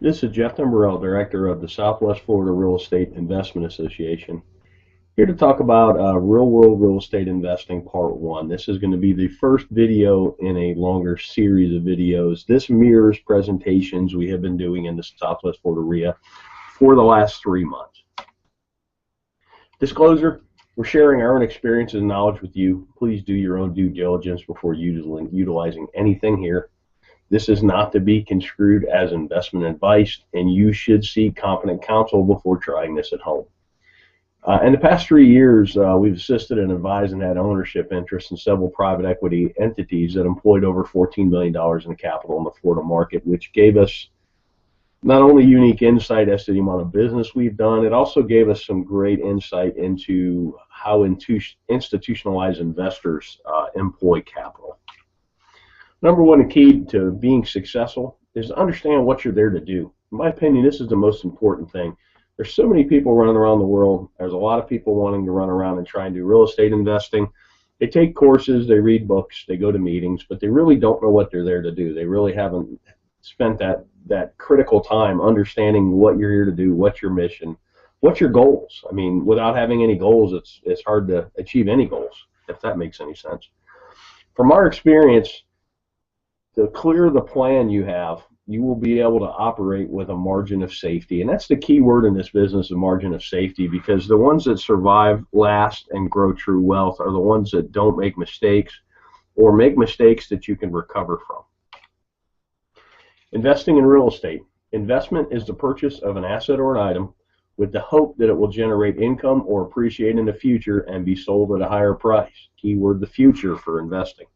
This is Jeff Timberell, Director of the Southwest Florida Real Estate Investment Association, here to talk about Real World Real Estate Investing Part 1. This is going to be the first video in a longer series of videos. This mirrors presentations we have been doing in the Southwest Florida REIA for the last 3 months. Disclosure, we're sharing our own experiences and knowledge with you. Please do your own due diligence before utilizing anything here. This is not to be construed as investment advice, and you should seek competent counsel before trying this at home. In the past 3 years, we've assisted and advised and had ownership interest in several private equity entities that employed over $14 million in capital in the Florida market, which gave us not only unique insight as to the amount of business we've done, it also gave us some great insight into how institutionalized investors employ capital. Number one key to being successful is to understand what you're there to do. In my opinion, this is the most important thing. There's so many people running around the world. There's a lot of people wanting to run around and try and do real estate investing. They take courses, they read books, they go to meetings, but they really don't know what they're there to do. They really haven't spent that critical time understanding what you're here to do, what's your mission, what's your goals. I mean, without having any goals, it's hard to achieve any goals, if that makes any sense. From our experience, the clearer the plan you have, you will be able to operate with a margin of safety. And that's the key word in this business, a margin of safety, because the ones that survive, last, and grow true wealth are the ones that don't make mistakes or make mistakes that you can recover from. Investing in real estate. Investment is the purchase of an asset or an item with the hope that it will generate income or appreciate in the future and be sold at a higher price. Keyword, the future for investing.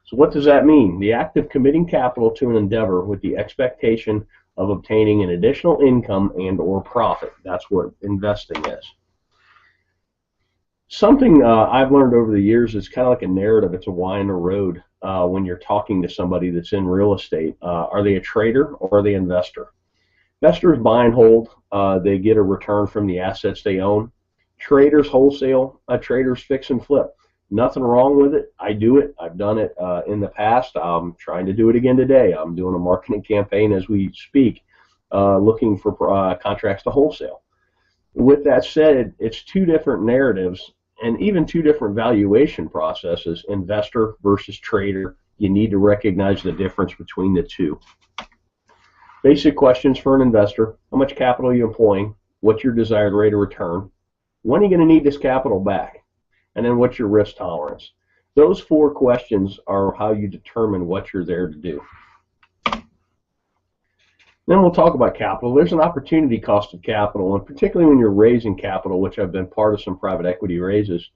So what does that mean? The act of committing capital to an endeavor with the expectation of obtaining an additional income and or profit. That's what investing is. Something I've learned over the years is kind of like a narrative. It's a why in the road when you're talking to somebody that's in real estate. Are they a trader or are they an investor? Investors buy and hold. They get a return from the assets they own. Traders wholesale. Traders fix and flip. Nothing wrong with it. I do it. I've done it in the past. I'm trying to do it again today. I'm doing a marketing campaign as we speak, looking for contracts to wholesale. With that said, it's two different narratives and even two different valuation processes, investor versus trader. You need to recognize the difference between the two. Basic questions for an investor. How much capital are you employing? What's your desired rate of return? When are you going to need this capital back? And then what's your risk tolerance? Those 4 questions are how you determine what you're there to do. Then we'll talk about capital. There's an opportunity cost of capital, and particularly when you're raising capital, which I've been part of some private equity raises,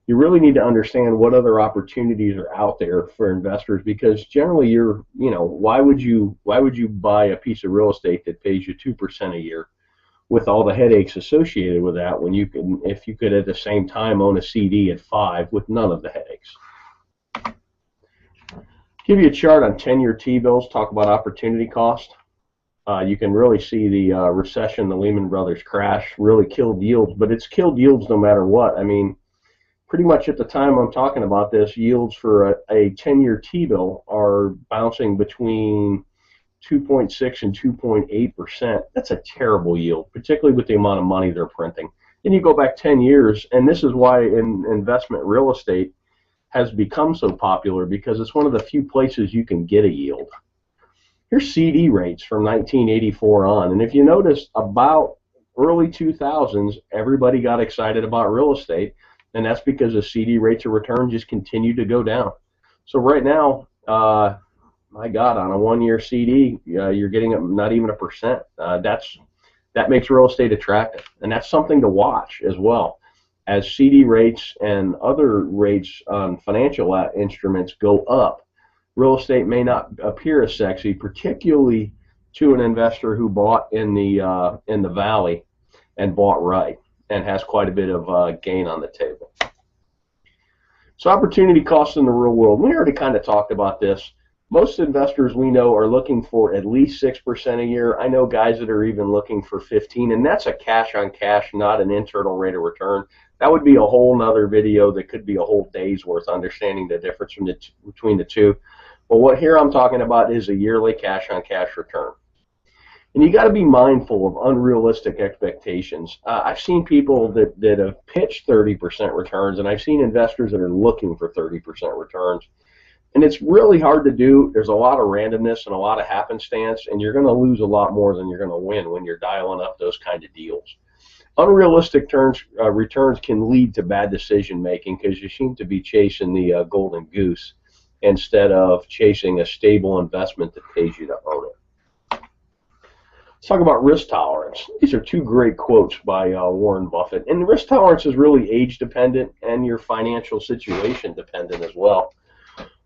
you really need to understand what other opportunities are out there for investors, because generally why would you buy a piece of real estate that pays you 2% a year with all the headaches associated with that, when you can, if you could at the same time own a CD at 5 with none of the headaches. Give you a chart on 10-year T-bills, talk about opportunity cost. You can really see the recession, the Lehman Brothers crash really killed yields, but it's killed yields no matter what. I mean, pretty much at the time I'm talking about this, yields for a 10-year T-bill are bouncing between 2.6 and 2.8%. That's a terrible yield, particularly with the amount of money they're printing. Then you go back 10 years, and this is why investment real estate has become so popular, because it's one of the few places you can get a yield. Here's CD rates from 1984 on, and if you notice, about early 2000s, everybody got excited about real estate, and that's because the CD rates of return just continued to go down. So right now, my God, on a 1-year CD, you're getting not even 1%. That makes real estate attractive, and that's something to watch as well. As CD rates and other rates on financial instruments go up, real estate may not appear as sexy, particularly to an investor who bought in the valley and bought right and has quite a bit of gain on the table. So opportunity costs in the real world. We already kind of talked about this. Most investors we know are looking for at least 6% a year. I know guys that are even looking for 15, and that's a cash on cash, not an internal rate of return. That would be a whole nother video that could be a whole day's worth, understanding the difference between the two. But what here I'm talking about is a yearly cash on cash return. And you got to be mindful of unrealistic expectations. I've seen people that have pitched 30% returns, and I've seen investors that are looking for 30% returns. And it's really hard to do. There's a lot of randomness and a lot of happenstance, and you're going to lose a lot more than you're going to win when you're dialing up those kind of deals. Unrealistic returns can lead to bad decision making because you seem to be chasing the golden goose instead of chasing a stable investment that pays you to own it. Let's talk about risk tolerance. These are two great quotes by Warren Buffett. And risk tolerance is really age dependent and your financial situation dependent as well.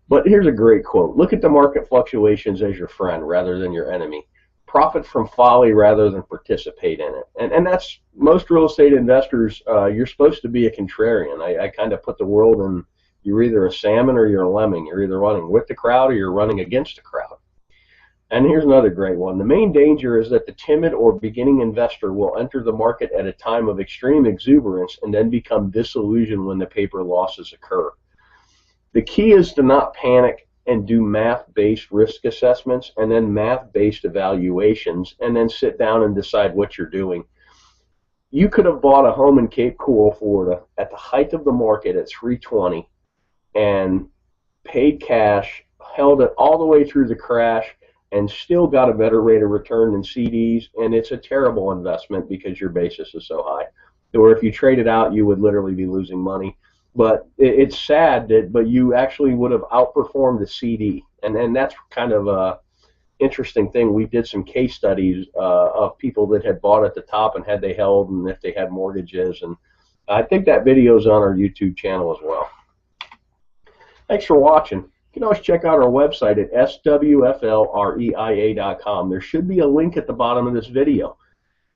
But here's a great quote. Look at the market fluctuations as your friend rather than your enemy. Profit from folly rather than participate in it. And that's most real estate investors, you're supposed to be a contrarian. I kind of put the world in, you're either a salmon or you're a lemming. You're either running with the crowd or you're running against the crowd. And here's another great one. The main danger is that the timid or beginning investor will enter the market at a time of extreme exuberance and then become disillusioned when the paper losses occur. The key is to not panic and do math-based risk assessments and then math-based evaluations and then sit down and decide what you're doing. You could have bought a home in Cape Coral, Florida at the height of the market at 320 and paid cash, held it all the way through the crash, and still got a better rate of return than CDs, and it's a terrible investment because your basis is so high. Or if you trade it out, you would literally be losing money. But it's sad but you actually would have outperformed the CD, and that's kind of a interesting thing. We did some case studies of people that had bought at the top and had they held and if they had mortgages, and I think that video is on our YouTube channel as well. Thanks for watching. You can always check out our website at swflreia.com. There should be a link at the bottom of this video.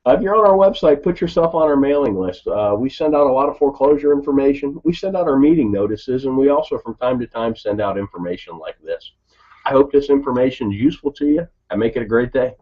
If you're on our website, put yourself on our mailing list. We send out a lot of foreclosure information. We send out our meeting notices, and we also from time to time send out information like this. I hope this information is useful to you, and make it a great day.